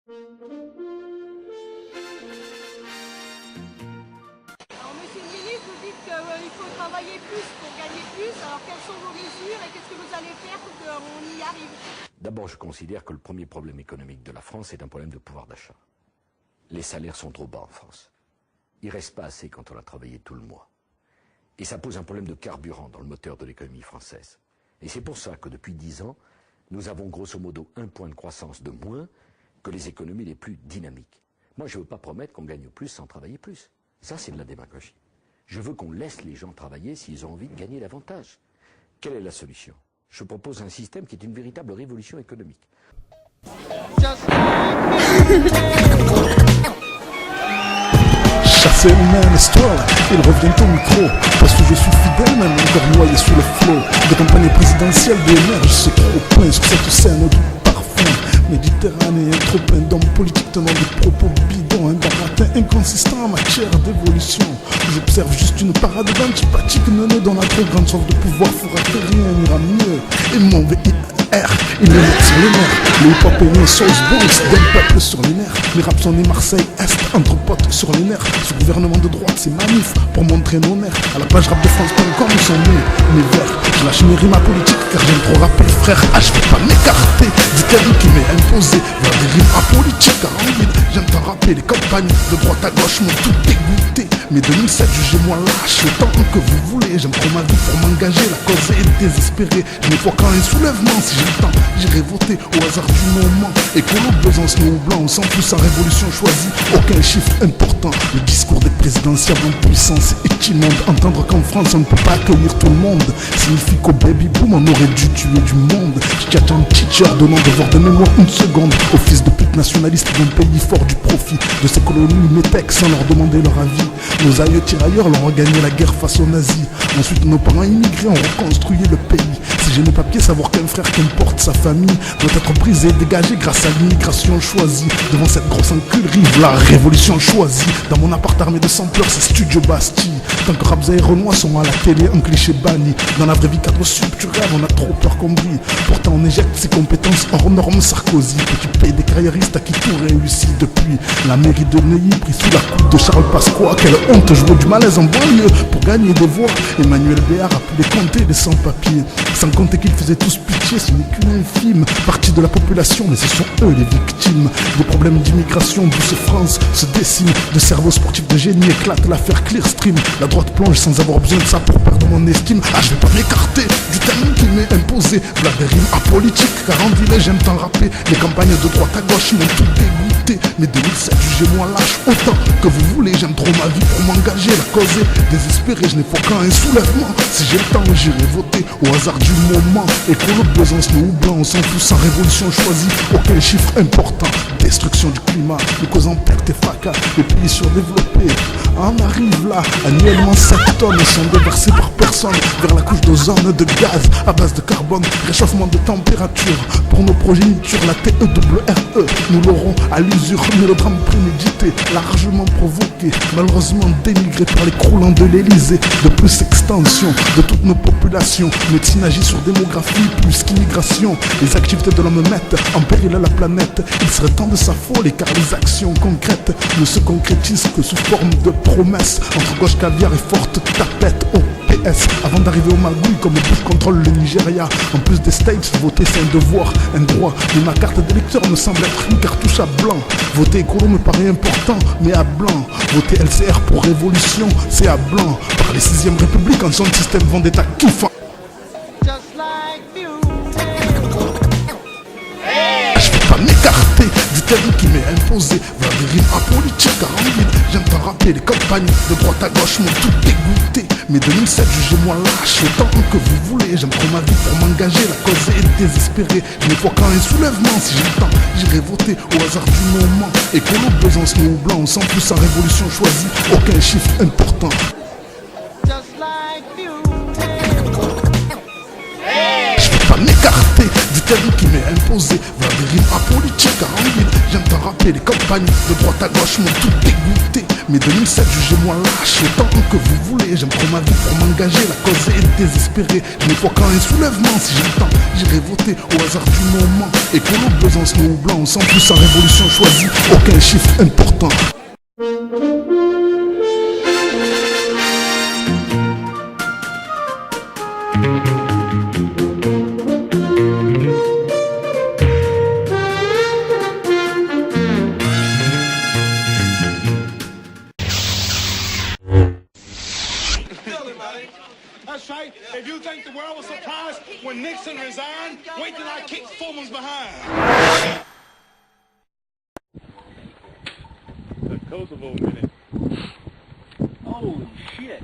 Alors, monsieur le ministre, vous dites qu'il faut travailler plus pour gagner plus. Alors, quelles sont vos mesures et qu'est-ce que vous allez faire pour qu'on y arrive? D'abord, je considère que le premier problème économique de la France est un problème de pouvoir d'achat. Les salaires sont trop bas en France. Il ne reste pas assez quand on a travaillé tout le mois. Et ça pose un problème de carburant dans le moteur de l'économie française. Et c'est pour ça que depuis 10 ans, nous avons grosso modo 1 point de croissance de moins que les économies les plus dynamiques. Moi, je ne veux pas promettre qu'on gagne plus sans travailler plus. Ça, c'est de la démagogie. Je veux qu'on laisse les gens travailler s'ils ont envie de gagner davantage. Quelle est la solution? Je propose un système qui est une véritable révolution économique. Chasser une histoire, il revient au micro. Parce que je suis fidèle, même encore noyé sous le flot de campagne présidentielle d'énergie. Je sais trop plein sur cette scène du parfum méditerranéen, trop plein d'hommes politiques tenant des propos bidons, un baratin inconsistant en matière d'évolution. J'observe juste une parade d'antipathique menée dans la trop grande soif de pouvoir fera que rien n'ira mieux. Et mon VIR, il est net sur les nerfs. Le hip-hop est né sauce Boris, d'un peuple sur les nerfs. Les raps sont nés Marseille-Est, entre potes sur les nerfs. Ce gouvernement de droite, c'est manif pour montrer nos nerfs. À la page rap de France.com, ils sont nés, mes verts. Je lâche mes rimes à politique car j'aime trop rapper, frère. Ah, je vais pas m'écarter du cadeau qui m'est imposé. Vers des rimes apolitiques, car en vide, j'aime t'en rapper. Les campagnes de droite à gauche m'ont tout dégoûté. Mais 2007, jugez-moi lâche autant que vous voulez. J'aime trop ma vie pour m'engager, la cause est désespérée. Je n'ai pas qu'un soulèvement, si j'ai le temps, j'irai voter au hasard du moment. Écolo, Besançon ou blanc, on s'en fout sans révolution choisie. Aucun chiffre important, le discours des présidentiables en puissance est immonde. Entendre qu'en France on ne peut pas accueillir tout le monde signifie qu'au baby boom on aurait dû tuer du monde. J'tchatche un teacher donnant devoir de mémoire une seconde aux fils de pute nationalistes d'un pays fort du profit de ces colonies métèques sans leur demander leur avis. Nos aïeux tirailleurs leur ont gagné la guerre face aux nazis. Ensuite nos parents immigrés ont reconstruit le pays. Si j'ai mes papiers, savoir qu'un frère qu'importe sa famille doit être brisé, dégagé grâce à l'immigration choisie. Devant cette grosse enculerie, la révolution choisie. Dans mon appart armé de sampleurs, c'est Studio Bastille. Tant que Rabza et Renoir sont à la télé, un cliché banni. Dans la vraie vie, cadre sub, tu rêves, on a trop peur qu'on brille. Pourtant on éjecte ses compétences hors normes Sarkozy. Petit pays des carriéristes à qui tout réussit depuis la mairie de Neuilly, pris sous la coupe de Charles Pasqua. Quelle honte, je vois du malaise en banlieue pour gagner des voix. Emmanuel Béard a pu les compter, les sans-papiers. Sans compter qu'ils faisaient tous pitié, ce n'est qu'une infime partie de la population, mais ce sont eux les victimes. Des problèmes d'immigration, douce France se dessine. De cerveaux sportifs de génie éclate l'affaire Clearstream. La droite plonge sans avoir besoin de ça pour perdre mon estime. Ah, je vais pas m'écarter du thème qui m'est imposé. V'là des rimes apolitiques, car en ville j'aime tant rapper. Les campagnes de droite à gauche m'ont tout dégoûté. Mais 2007, jugez-moi lâche autant que vous voulez. J'aime trop ma vie pour m'engager, la cause est désespérée. Je n'ai pas qu'un soulèvement. Si j'ai le temps, j'irai voter au hasard du moment. Écolo, Besançon ou blanc, on s'en fout sans révolution choisie. Aucun chiffre important. Destruction du climat, nous causons perte et fracas. Les pays surdéveloppés en arrive là. Annuellement 7 tonnes sont déversées par personne vers la couche d'ozone de gaz à base de carbone. Réchauffement de température pour nos progénitures. La TEWRE, nous l'aurons à l'usure. Mélodrame prémédité, largement provoqué, malheureusement dénigré par les croulants de l'Elysée. De plus, extension de toutes nos populations. Médecine agit sur démographie plus qu'immigration. Les activités de l'homme mettent en péril la planète. Il serait temps de s'affoler car les actions concrètes ne se concrétisent que sous forme de promesses. Entre gauche caviar et forte tapette au PS. Avant d'arriver au magouille comme Bush contrôle le Nigeria. En plus des States, voter c'est un devoir, un droit. Mais ma carte d'électeur me semble être une cartouche à blanc. Voter écolo me paraît important, mais à blanc. Voter LCR pour révolution, c'est à blanc. Par les 6ème République en son système vendetta kiffant. M'écarter du thème qui m'est imposé vers des rimes apolitiques car en vide j'aime t'en rapper. Les campagnes de droite à gauche m'ont tout dégoûté. Mais 2007 jugez-moi lâche autant que vous voulez. J'aime trop ma vie pour m'engager, la cause est désespérée. Je n'ai pas qu'un soulèvement, si j'ai le temps j'irai voter au hasard du moment. Écolo, Besançon ou blanc, on s'en fout sans révolution choisie. Aucun chiffre important. Je vais pas m'écarter du thème qui m'est imposé vers des rimes apolitiques car en vide j'aime t'en rapper, les campagnes de droite à gauche m'ont tout dégoûté. Mais 2007, jugez-moi lâche autant que vous voulez. J'aime trop ma vie pour m'engager, la cause est désespérée. Je n'ai pas qu'un soulèvement, si j'ai le temps, j'irai voter au hasard du moment. Écolo, Besançon ou blanc, on s'en fout sans révolution choisie, aucun chiffre important. That's right. If you think the world was surprised when Nixon resigned, wait till I kick Foreman's behind. The Kosovo minute. Holy shit.